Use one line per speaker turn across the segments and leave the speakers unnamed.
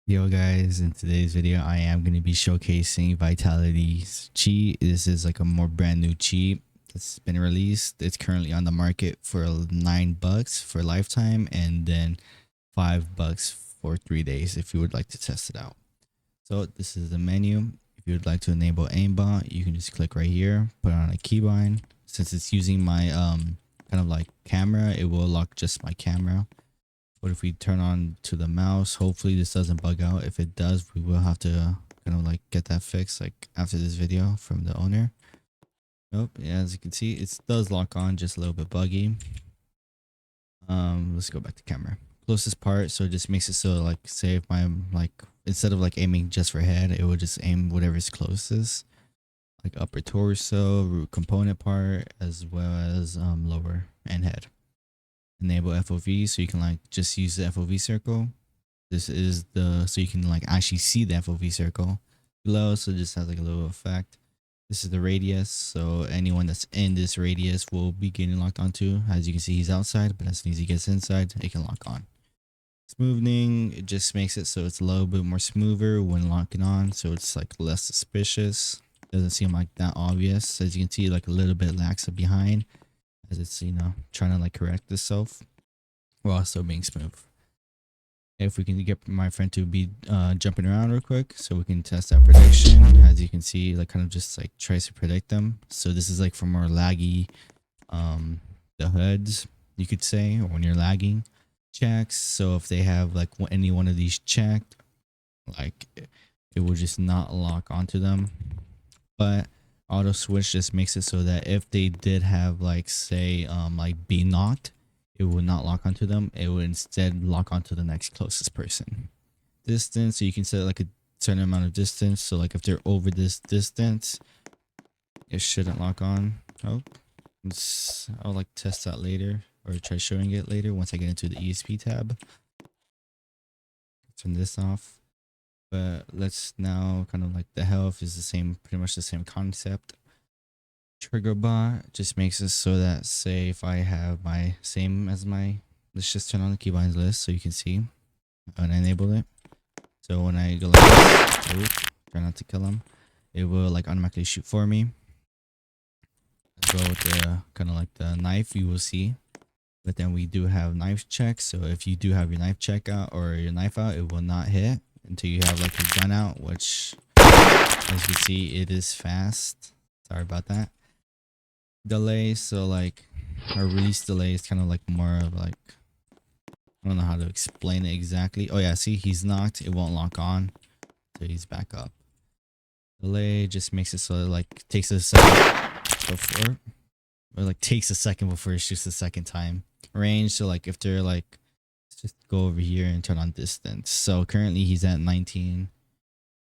Yo guys, in today's video I am going to be showcasing Vitality's cheat. This is like a more brand new cheat that's been released. It's currently on the market for $9 for lifetime, and then $5 for 3 days if you would like to test it out. So this is the menu. If you would like to enable aimbot, you can just click right here, put on a keybind. Since it's using my kind of like camera, it will lock just my camera. But if we turn on to the mouse, hopefully this doesn't bug out. If it does, we will have to kind of like get that fixed like after this video from the owner. Nope, yeah, as you can see, it does lock on, just a little bit buggy. Let's go back to camera. Closest part, so it just makes it so like, say if I'm like, instead of like aiming just for head, it will just aim whatever's closest, like upper torso, root component part, as well as lower and head. Enable FOV, so you can like just use the FOV circle. This is the, so you can like actually see the FOV circle below, so it just has like a little effect. This is the radius, so anyone that's in this radius will be getting locked onto. As you can see, he's outside, but as soon as he gets inside, it can lock on. Smoothing, it just makes it so it's a little bit more smoother when locking on, so it's like less suspicious. Doesn't seem like that obvious. As you can see, like a little bit laxa behind, as it's, you know, trying to like correct itself while still being smooth. If we can get my friend to be jumping around real quick so we can test that prediction. As you can see, like kind of just like tries to predict them. So this is like for more laggy the hoods, you could say, or when you're lagging checks. So if they have like any one of these checked, like it will just not lock onto them. But auto switch just makes it so that if they did have like, say like be knocked, it would not lock onto them. It would instead lock onto the next closest person. Distance, so you can set like a certain amount of distance, so like if they're over this distance, it shouldn't lock on. I'll like test that later, or try showing it later once I get into the ESP tab. Turn this off. But let's now kind of like, the health is the same, pretty much the same concept. Trigger bot just makes it so that, say if I have my same as my, let's just turn on the keybinds list so you can see and enable it. So when I go like this, try not to kill him, it will like automatically shoot for me. As well with the kind of like the knife, you will see. But then we do have knife checks, so if you do have your knife check out or your knife out, it will not hit until you have like your gun out, which as you can see, it is fast. Sorry about that. Delay, so like our release delay is kind of like more of like, I don't know how to explain it exactly. Oh yeah, see, he's knocked, it won't lock on so he's back up. Delay just makes it so it like takes a second before, or like takes a second before it shoots the second time. Range, so like if they're like, let's just go over here and turn on distance. So currently he's at 19.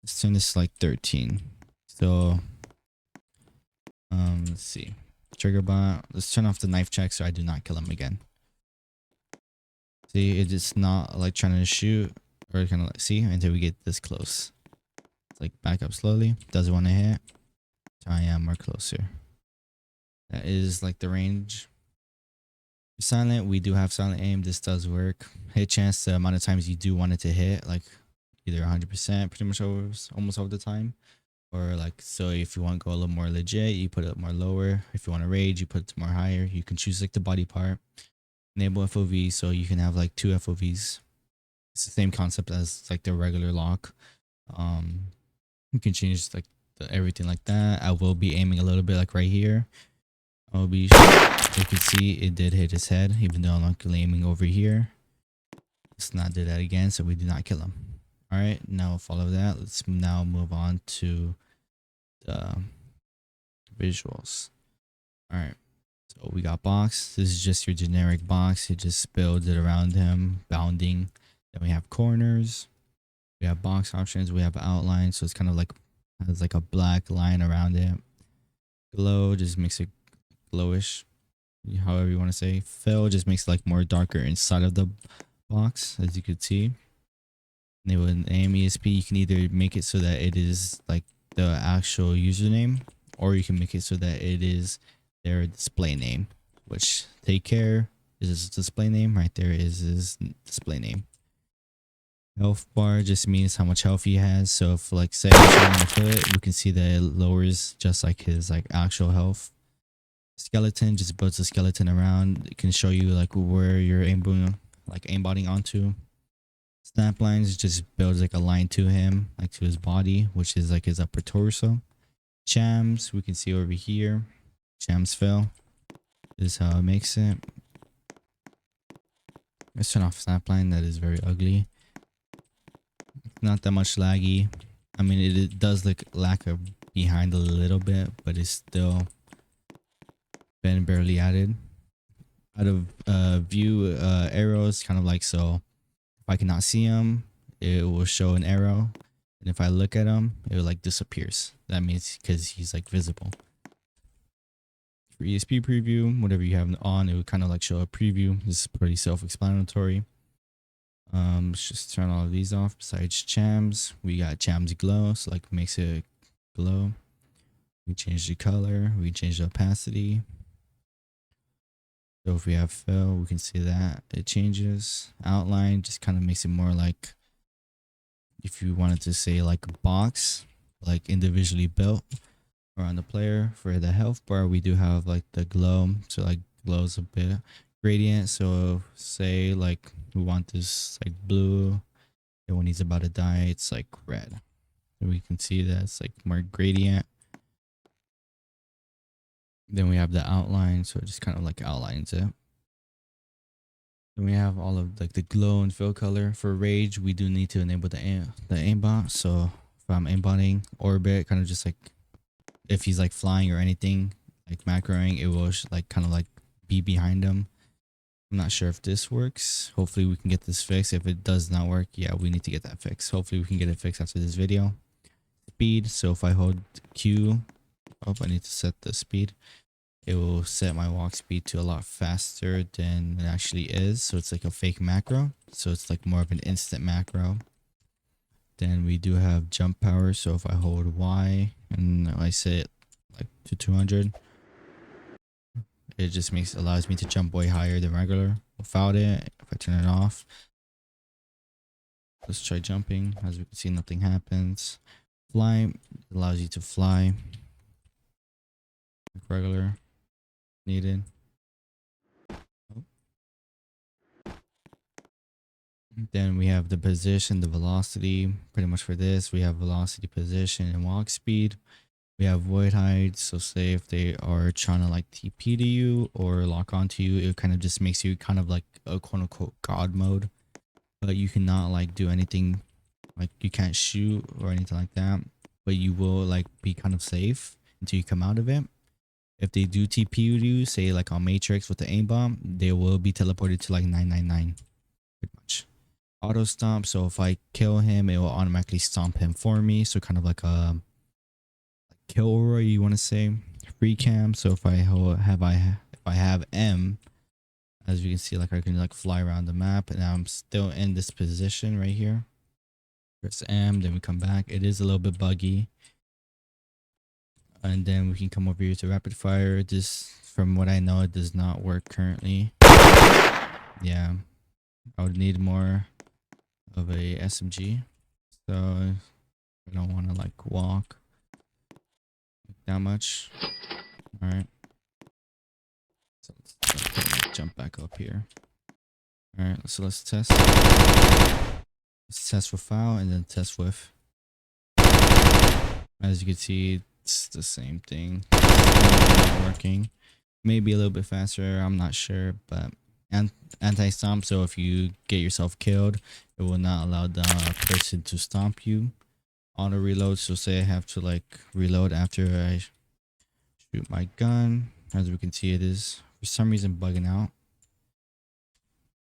Let's turn this to like 13. So let's see, trigger bot, let's turn off the knife check so I do not kill him again. See, it's just not like trying to shoot, or kind of like, see, until we get this close. It's like back up slowly, doesn't want to hit, so I am more closer. That is like the range. Silent, we do have silent aim. This does work. Hit chance, the amount of times you do want it to hit, like either 100% pretty much almost all the time, or like, so if you want to go a little more legit, you put it more lower. If you want to rage, you put it to more higher. You can choose like the body part. Enable FOV, so you can have like 2 FOVs. It's the same concept as like the regular lock. You can change like everything like that. I will be aiming a little bit like right here. I'll be, you can see it did hit his head, even though I'm not aiming over here. Let's not do that again, so we do not kill him. All right, now follow that. Let's now move on to the visuals. All right, so we got box. This is just your generic box. It just builds it around him, bounding. Then we have corners. We have box options. We have outline, so it's kind of like, has like a black line around it. Glow just makes it glowish, however you want to say. Fill just makes it like more darker inside of the box, as you could see. And with aim ESP, you can either make it so that it is like the actual username, or you can make it so that it is their display name, which take care is his display name. Right there is his display name. Health bar just means how much health he has. So if like say you're shooting a foot, we can see that it lowers just like his like actual health. Skeleton just builds a skeleton around. It can show you like where you're aimbotting onto. Snap lines just builds like a line to him, like to his body, which is like his upper torso. Chams, we can see over here. Chams fell. This is how it makes it. Let's turn off snapline. That is very ugly. Not that much laggy. I mean, it does look lack of behind a little bit, but it's still been barely added. Out of view arrows, kind of like so. If I cannot see him, it will show an arrow, and if I look at him, it will like disappears. That means because he's like visible. For ESP preview, whatever you have on, it would kind of like show a preview. This is pretty self-explanatory. Let's just turn all of these off. Besides Chams, we got Chams glow, so like makes it glow. We change the color, we change the opacity. So if we have fill, we can see that it changes. Outline just kind of makes it more like, if you wanted to say like a box, like individually built around the player. For the health bar, we do have like the glow, so like glows a bit gradient. So say like we want this like blue, and when he's about to die, it's like red. And we can see that it's like more gradient. Then we have the outline, so it just kind of like outlines it. Then we have all of like the glow and fill color. For rage, we do need to enable the aimbot. So if I'm aimbotting orbit, kind of just like if he's like flying or anything like macroing, it will like kind of like be behind him. I'm not sure if this works. Hopefully we can get this fixed. If it does not work, yeah, we need to get that fixed. Hopefully we can get it fixed after this video. Speed, so if I hold Q, I need to set the speed. It will set my walk speed to a lot faster than it actually is. So it's like a fake macro. So it's like more of an instant macro. Then we do have jump power. So if I hold Y and I set it like to 200, it just allows me to jump way higher than regular. Without it, if I turn it off, let's try jumping. As we can see, nothing happens. Fly allows you to fly like regular. Needed. Then we have the position, the velocity. Pretty much for this, we have velocity, position, and walk speed. We have void hide. So say if they are trying to like TP to you or lock onto you, it kind of just makes you kind of like a quote unquote god mode. But you cannot like do anything, like you can't shoot or anything like that. But you will like be kind of safe until you come out of it. If they do TP you, say like on Matrix with the aimbot, they will be teleported to like 999. Pretty much. Auto stomp, so if I kill him, it will automatically stomp him for me. So kind of like a kill aura, you want to say. Free cam, so if I have M, as you can see, like I can like fly around the map, and I'm still in this position right here. Press M, then we come back. It is a little bit buggy. And then we can come over here to rapid fire. This, from what I know, it does not work currently. Yeah, I would need more of a SMG, so I don't want to like walk that much. All right, so let's jump back up here. All right, so let's test. Let's test with foul and then test with. As you can see, it's the same thing. It's not working. Maybe a little bit faster, I'm not sure, but anti-stomp, so if you get yourself killed, it will not allow the person to stomp you. Auto reload, so say I have to like reload after I shoot my gun. As we can see, it is for some reason bugging out.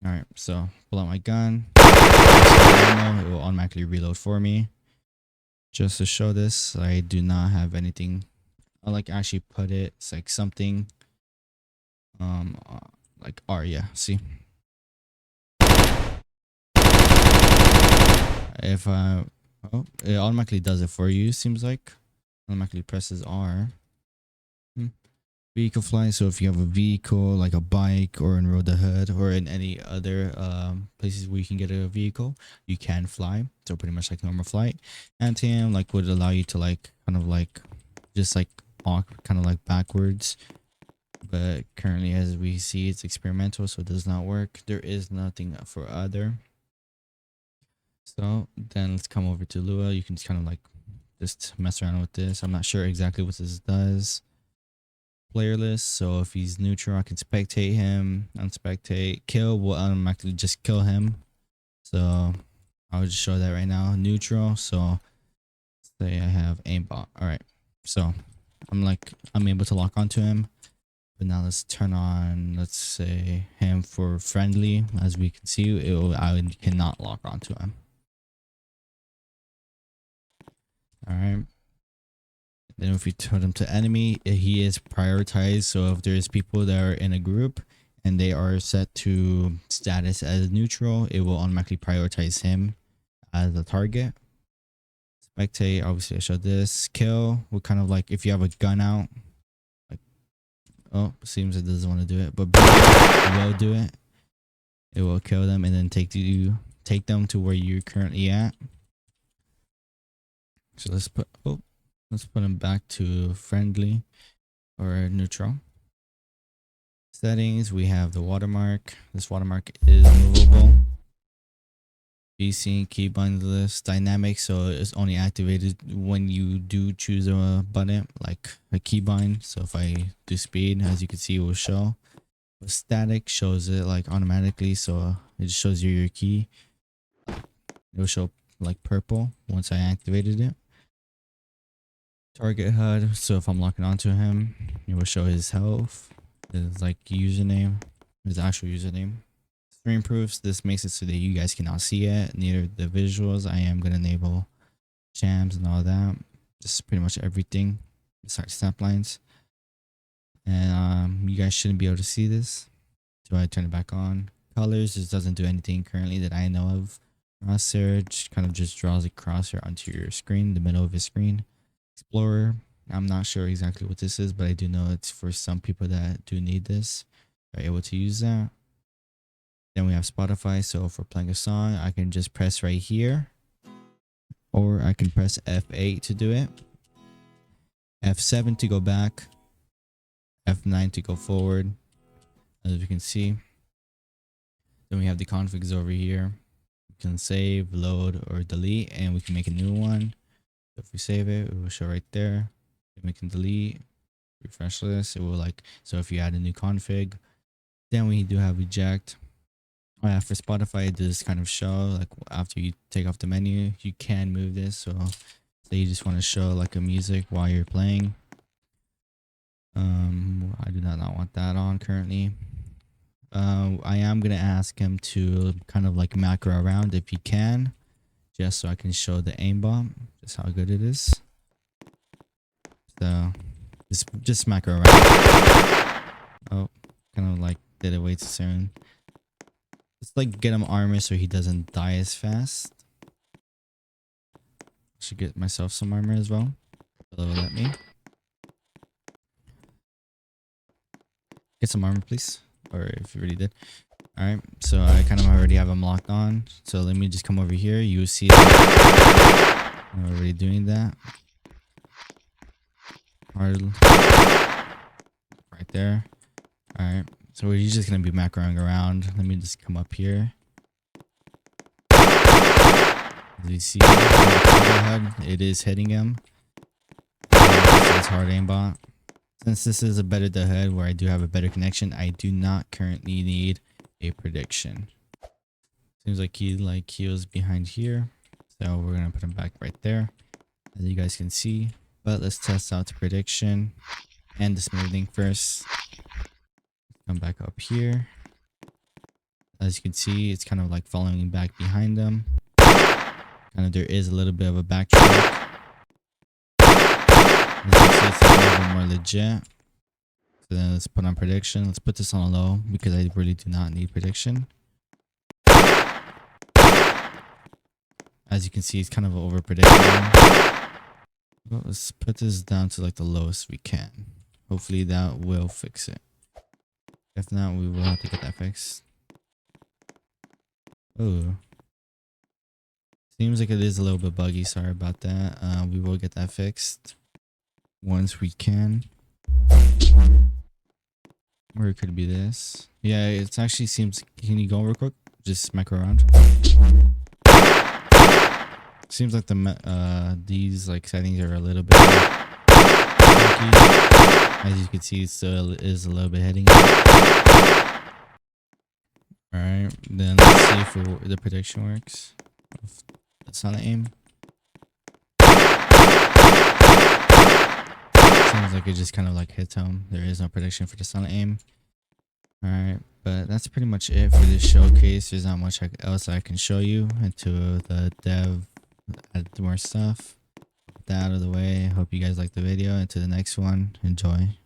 All right, so pull out my gun. It will automatically reload for me. Just to show this, I do not have anything. I like actually put it. It's like something. Like R, yeah. See, if I, oh, it automatically does it for you. Seems like automatically presses R. vehicle fly. So if you have a vehicle like a bike or in road the hood or in any other places where you can get a vehicle, you can fly. So pretty much like normal flight. Anti-am like would allow you to like kind of like just like walk kind of like backwards. But currently as we see it's experimental, so it does not work. There is nothing for other. So then let's come over to Lua. You can just kind of like just mess around with this. I'm not sure exactly what this does. Player list. So if he's neutral, I can spectate him. Unspectate. Kill will automatically just kill him. So I'll just show that right now. Neutral. So say I have aimbot. All right. So I'm able to lock onto him. But now let's turn on, let's say him for friendly. As we can see, I cannot lock onto him. All right. Then if we turn him to enemy, he is prioritized. So if there's people that are in a group and they are set to status as neutral, it will automatically prioritize him as a target. Spectate, obviously I showed this. Kill will kind of like if you have a gun out. Like, oh, seems it doesn't want to do it, but it will do it. It will kill them and then take them to where you're currently at. So let's put them back to friendly or neutral. Settings, we have the watermark. This watermark is movable. VC keybind list dynamic, so it's only activated when you do choose a button like a keybind. So if I do speed, as you can see, it will show. But static shows it like automatically, so it just shows you your key. It will show like purple once I activated it. Target HUD, so if I'm locking onto him, it will show his health, his like username, his actual username. Stream proofs, this makes it so that you guys cannot see it, neither the visuals. I am going to enable shams and all that, just pretty much everything besides snap lines. And you guys shouldn't be able to see this. So I turn it back on. Colors, this doesn't do anything currently that I know of. Crosshair kind of just draws a crosshair onto your screen, the middle of your screen. Explorer, I'm not sure exactly what this is, but I do know it's for some people that do need this. Are able to use that. Then we have Spotify, so for playing a song, I can just press right here, or I can press F8 to do it, F7 to go back, F9 to go forward, as you can see. Then we have the configs over here. We can save, load, or delete, and we can make a new one. So if we save it, it will show right there. Then we can delete, refresh this. It will like, so if you add a new config, then we do have eject. For Spotify, it does kind of show like after you take off the menu, you can move this. So say you just want to show like a music while you're playing. I do not want that on currently. I am gonna ask him to kind of like macro around if he can, just so I can show the aimbot, just how good it is. So just macro around. Oh, kind of like did it way too soon. Let's like get him armor so he doesn't die as fast. Should get myself some armor as well. Let me get some armor, please. Or if you already did. Alright, so I kind of already have him locked on. So let me just come over here. You see that I'm already doing that. Right there. Alright, so we're just going to be macroing around. Let me just come up here. As you see, it is hitting him. It's hard aimbot. Since this is a better the head where I do have a better connection, I do not currently need a prediction. Seems like he was behind here, so we're gonna put him back right there, as you guys can see. But let's test out the prediction and the smoothing first. Come back up here. As you can see, it's kind of like following back behind them. Kind of there is a little bit of a backtrack. As you can see, it's a little bit more legit. So then let's put on prediction. Let's put this on low because I really do not need prediction. As you can see, it's kind of over predicting. Well, let's put this down to like the lowest we can. Hopefully that will fix it. If not, we will have to get that fixed. Oh, seems like it is a little bit buggy. Sorry about that. We will get that fixed once we can. Or it could be this. Yeah, it actually seems. Can you go real quick? Just smack around. Seems like these like settings are a little bit funky. As you can see, it still is a little bit heading up. Alright, then let's see if the prediction works. If that's not aim. Seems like it just kind of like hits home. There is no prediction for the sun aim. Alright, but that's pretty much it for this showcase. There's not much else I can show you until the dev add more stuff. With that out of the way, hope you guys liked the video. Until the next one, enjoy.